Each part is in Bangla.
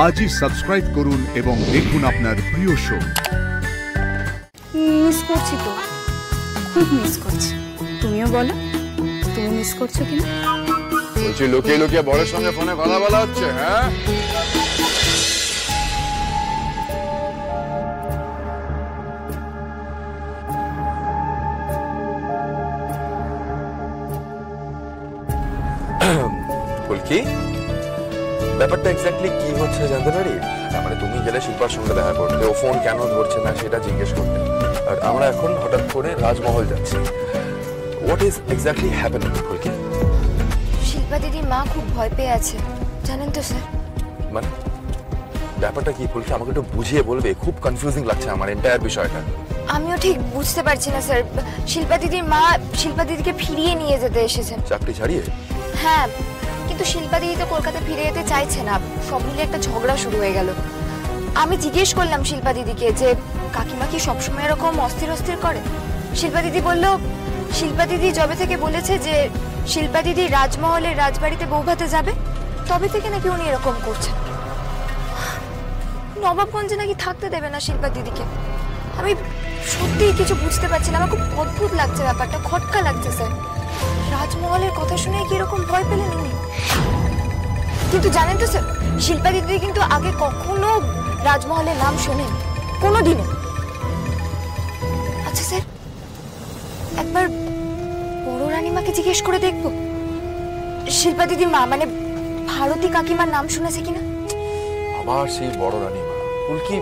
আজই সাবস্ক্রাইব করুন এবং দেখুন আপনার প্রিয় শো। মিস করছি তো, খুব মিস করছি। তুমিও বলো, তুমি মিস করছো কিনা? বলছি লুকিয়ে লুকিয়ে বড়ের সঙ্গে ফোনে কথা বলা হচ্ছে? হ্যাঁ, কি ব্যাপারটা এক্স্যাক্টলি কি হচ্ছে জানতে পারি? মানে তুমি গেলে শিল্পার সঙ্গে দেখা করতে, ও ফোন কেন ধরছে না সেটা জিজ্ঞেস করতে, আর আমরা এখন হঠাৎ করে রাজমহল যাচ্ছি। হোয়াট ইজ এক্স্যাক্টলি হ্যাপেনিং ফুলকি? শিল্পা দিদির মা খুব ভয় পেয়ে আছে, জানেন তো স্যার। মানে ব্যাপারটা কি ফুলকি, আমাকে একটু বুঝিয়ে বলবে? খুব কনফিউজিং লাগছে আমার এন্টায়ার বিষয়টা। আমিও ঠিক বুঝতে পারছি না স্যার। শিল্পা দিদির মা শিল্পা দিদিকে ফিরিয়ে নিয়ে যেতে এসেছেন। চাকরি ছাড়িয়ে? হ্যাঁ, কিন্তু শিল্পা দিদি তো কলকাতা ফিরে যেতে চাইছে না। সব মিলে একটা ঝগড়া শুরু হয়ে গেল। আমি জিজ্ঞেস করলাম শিল্পা দিদিকে যে কাকিমা কি সবসময় এরকম অস্থির অস্থির করে। শিল্পা দিদি বলল, শিল্পা দিদি যবে থেকে বলেছে যে শিল্পা দিদি রাজমহলের রাজবাড়িতে বৌভাতে যাবে, তবে থেকে নাকি উনি এরকম করছেন। নবাবগঞ্জে নাকি থাকতে দেবে না শিল্পা দিদিকে। আমি সত্যিই কিছু বুঝতে পারছি না, আমার খুব অদ্ভুত লাগছে ব্যাপারটা, খটকা লাগছে স্যার। রাজমহলের কথা শুনে কি এরকম ভয় পেলেন উনি? কিন্তু জানেন তো স্যার, শিল্পা দিদি কিন্তু আগে কখনো রাজমহলের নাম শোনেন, কোনোদিনও। আচ্ছা স্যার, একবার বড় রানীমাকে জিজ্ঞেস করে দেখবো শিল্পা দিদির মা মানে ভারতী কাকিমার নাম শুনেছে কিনা। আবার সেই বড় রানীমা? ফুলকি,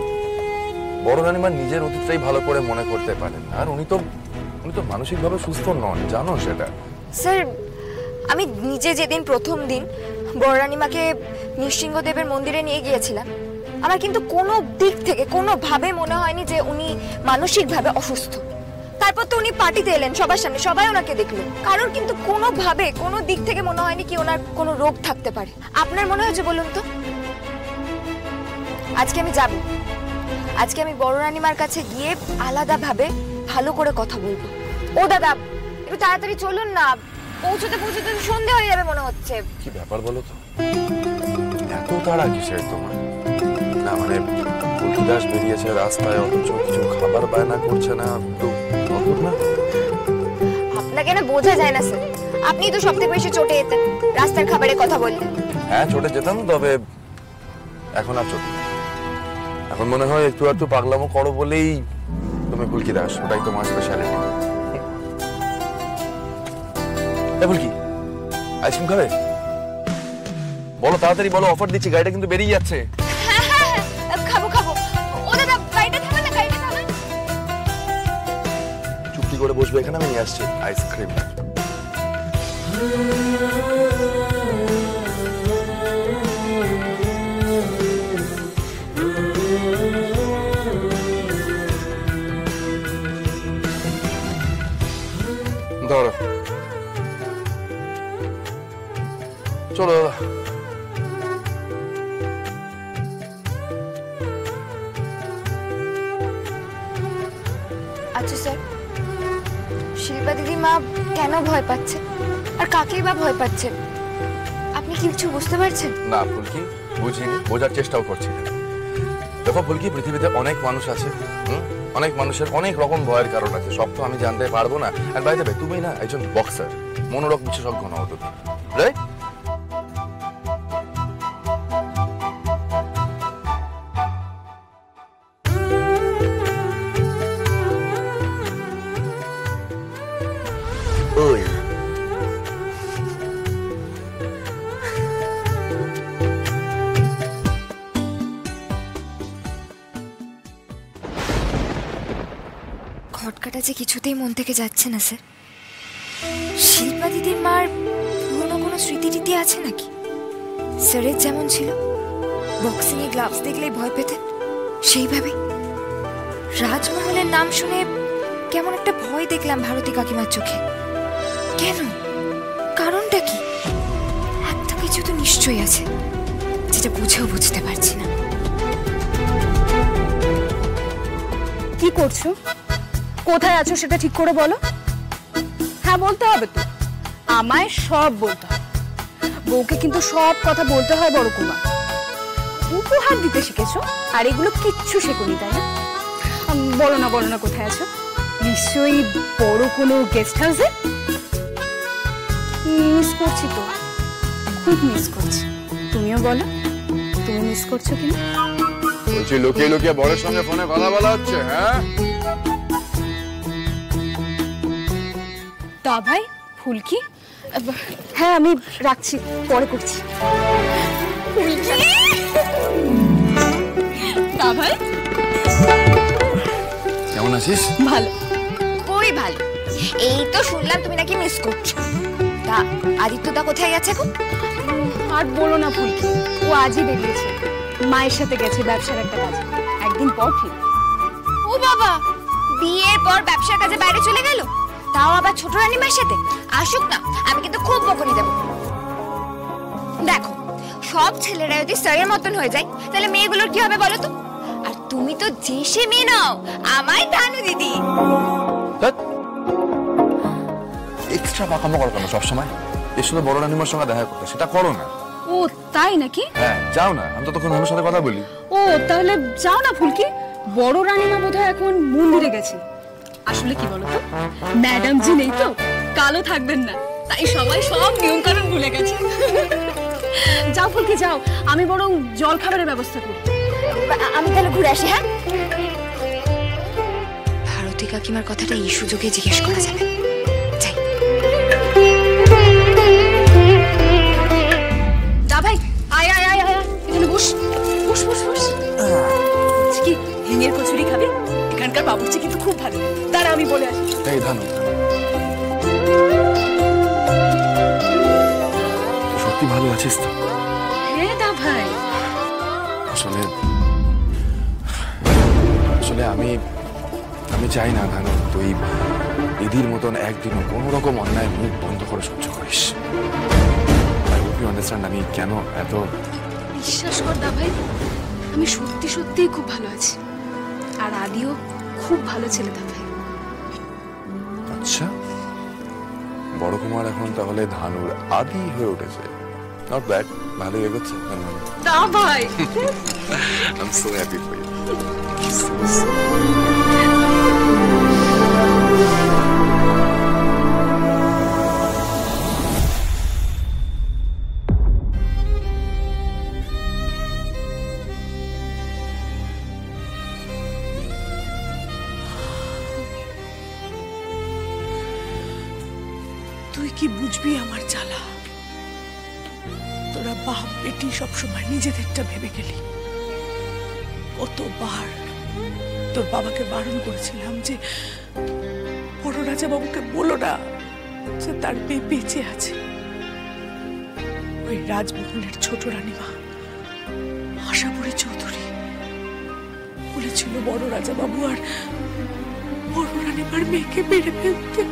বড় রানীমা নিজের অতীতটাই ভালো করে মনে করতে পারেন না, আর উনি তো মানসিকভাবে সুস্থ নন, জানো সেটা? স্যার, আমি নিজে যেদিন প্রথম দিন বড় রানীমাকে নৃসিংহদেবের মন্দিরে নিয়ে গিয়েছিলাম, আমার কিন্তু কোনো দিক থেকে কোনোভাবে মনে হয়নি যে উনি মানসিকভাবে অসুস্থ। তারপর তো উনি পার্টিতে এলেন সবার সামনে, সবাই ওনাকে দেখলো, কারণ কিন্তু কোনোভাবে কোনো দিক থেকে মনে হয়নি কি ওনার কোনো রোগ থাকতে পারে। আপনার মনে হয়েছে বলুন তো? আজকে আমি যাব, আজকে আমি বড় রানীমার কাছে গিয়ে আলাদাভাবে ভালো করে কথা বলবো। ও দাদা, একটু তাড়াতাড়ি চলুন না, পৌঁছতে পৌঁছতে সন্ধে হয়ে যাবে মনে হচ্ছে। কি ব্যাপার বলো তো, এত তাড়া কিসের তোমার? না মানে ফুলকি দাস বেরিয়েছে রাস্তায়, অথচ কিছু খাবার বায়না করছে না, তো অদ্ভুত না? আপনাকে না বোঝা যায় না স্যার, আপনি তো সবথেকে বেশি চটে যেতেন রাস্তার খাবারের কথা বললেন। হ্যাঁ চটে যেতাম, তবে এখন আর চটি না। এখন মনে হয় একটু একটু পাগলামো করো বলেই তুমি ফুলকি দাস, ওটাই তোমার স্পেশালিটি। ফুলকি, আইসক্রিম খাবে? বলো তাড়াতাড়ি বলো, অফার দিচ্ছি, গাড়িটা কিন্তু বেরিয়ে যাচ্ছে। খাবো খাবো। ও দাদা, গাড়িটা থামান না, গাড়িটা থামান। চুপটি করে বসবে এখানে, আমি নিয়ে আসছি আইসক্রিম। ধরো, চলো দাদা। আচ্ছা স্যার, শিল্পা দিদি মা কেন ভয় পাচ্ছে আর কাকেই বা ভয় পাচ্ছে, আপনি কি কিছু বুঝতে পারছেন? না ফুলকি, বুঝিনি, বোঝার চেষ্টাও করছি না। দেখো ফুলকি, পৃথিবীতে অনেক মানুষ আছে, অনেক মানুষের অনেক রকম ভয়ের কারণ আছে, সব তো আমি জানতে পারবো না। আর বাই দ্য ওয়ে, তুমি না একজন বক্সার, মনোরোগ বিশেষজ্ঞ নও তুমি, রাইট? ওই খটকাটা যে কিছুতেই মন থেকে যাচ্ছে না স্যার। শিল্পা দিদির মার পুরনো কোনো স্মৃতি টীতি আছে নাকি? স্যারের যেমন ছিল বক্সিং এ গ্লাভস দেখলেই ভয় পেতেন, সেইভাবে রাজমহলের নাম শুনে কেমন একটা ভয় দেখলাম ভারতী কাকিমার চোখে। কেন? কারণটা কি? একটা কিছু তো নিশ্চয়ই আছে, যেটা বুঝেও বুঝতে পারছি না। কি করছো? কোথায় আছো সেটা ঠিক করে বলো। হ্যাঁ বলতে হবে তো, আমায় সব বলতে হবে। বউকে কিন্তু সব কথা বলতে হয় বড় কুমার। উপহার দিতে শিখেছো, আর এগুলো কিচ্ছু শেখোনি, তাই না? বলো না কোথায় আছো? নিশ্চয়ই বড় কোনো গেস্ট হাউসে। মিস করছি তো, খুব মিস করছি। তুমিও বলো, তুমি মিস করছো কিনা? বলছি লুকিয়ে লুকিয়ে বরের সঙ্গে ফোনে কথা বলা হচ্ছে, হ্যাঁ? তা ভাই, ফুলকি? হ্যাঁ, আমি রাখছি, পরে করছি। তা ভাই, কেমন আছিস? ভালো। খুবই ভালো। এই তো শুনলাম তুমি নাকি মিস করছো। তা আদিত্যদা কোথায় গেছে এখন? আর বলো না ফুলকি, ও আজই বেরিয়েছে, মায়ের সাথে গেছে ব্যবসার একটা কাজে, একদিন পর ফির। ও বাবা, বিয়ের পর ব্যবসার কাজে বাইরে চলে গেল, তাও আবার ছোট রানীমার সাথে। আসুক না, আমি কিন্তু খুব বকুনি দেব। দেখো, সব ছেলেরা যদি স্যারের মতন হয়ে যায় তাহলে মেয়েগুলোর কি হবে বলো তো? আর তুমি তো যে সে মেয়ে নাও, আমায় ধানু দিদি। এক্সট্রা পাকামো করো কেন সবসময়? এসো তো বড় রানিমার সঙ্গে দেখা করতে, সেটা করো না। ও তাই নাকি? হ্যাঁ, যাও না, আমি তো তখন আমার সাথে কথা বলি। ও তাহলে যাও না ফুলকি, বড় রানীমা বোধহয় এখন মন্দিরে গেছে। আসলে কি বলতো, ম্যাডাম জি নেই তো, কালো থাকবেন না, তাই সবাই সব নিয়ম কানুন ভুলে গেছে। যাও ফুলকি যাও, আমি বরং জল খাবারের ব্যবস্থা করি। আমি তাহলে ঘুরে আসি। হ্যাঁ, ভারতী কাকিমার কথাটা এই সুযোগে জিজ্ঞেস করা যাবে। যাই। যা ভাই, আয় আয় আয় আয়, এখানে বস বস বস বস। কি হিঙের কচুরি খাবি? এখানকার বাবুর্চি কিন্তু খুব ভালো। দাঁড়া, আমি বলে আসি। এই ধানু, সত্যি ভালো আছিস তো? হ্যাঁ দা ভাই। আসলে আসলে আমি চাই না ধানু তুই দিদির মতন একদিনও কোনো রকম অন্যায় মুখ বন্ধ করে সহ্য করিস। আই হোপ ইউ আন্ডারস্ট্যান্ড আমি কেন এত। বিশ্বাস কর দা ভাই, আমি সত্যি সত্যিই খুব ভালো আছি, আর আদিও খুব ভালো ছেলে দা ভাই। আচ্ছা, বড় কুমার এখন তাহলে ধানুর আদি হয়ে উঠেছে। নট ব্যাড, ভালোই এগোচ্ছে। দা ভাই, I'm so happy for you. তুই কি বুঝবি আমার জ্বালা? তোরা বাপ বেটি সবসময় নিজেদেরটা ভেবে গেলি। কতবার তোর বাবাকে বারণ করেছিলাম যে বড় রাজা বাবুকে বলো না যে তার মেয়ে বেঁচে আছে। ওই রাজমহলের ছোট রানীমা আশাপুরী চৌধুরী বলেছিল বড় রাজা বাবু আর বড় রানীমার মেয়েকে মেরে ফেলতে।